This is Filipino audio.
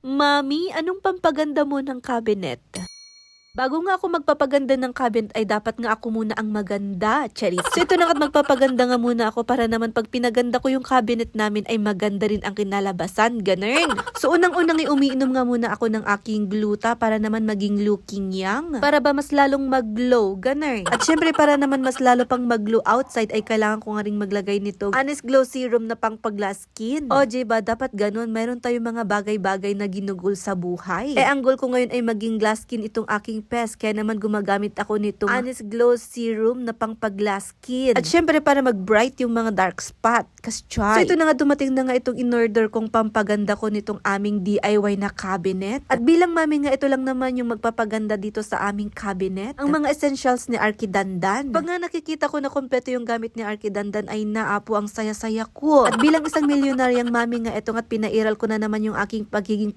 Mami, anong pampaganda mo ng cabinet? Bago nga ako magpapaganda ng cabinet ay dapat nga ako muna ang maganda, charis. So ito na nga't magpapaganda nga muna ako para naman pag pinaganda ko yung cabinet namin ay maganda rin ang kinalabasan, ganun. So unang-unang umiinom nga muna ako ng aking gluta para naman maging looking young. Para ba mas lalong mag-glow, ganun. At syempre para naman mas lalo pang mag-glow outside ay kailangan ko nga rin maglagay nito Honest Glow Serum na pang pag-glass skin. O diba, dapat ganun, mayroon tayong mga bagay-bagay na ginugol sa buhay. Ang goal ko ngayon ay maging glass skin itong aking pes, kaya naman gumagamit ako nitong Honest Glow Serum na pang pag-glass skin. At syempre para mag-bright yung mga dark spot. So ito na nga, dumating na nga itong in-order kong pampaganda ko nitong aming DIY na cabinet. At bilang mami nga, ito lang naman yung magpapaganda dito sa aming cabinet. Ang mga essentials ni Arky Dandan. Pag nga nakikita ko na kompleto yung gamit ni Arky Dandan ay naapo ang saya-saya ko. At bilang isang milyonaryang mami nga, ito nga't pinairal ko na naman yung aking pagiging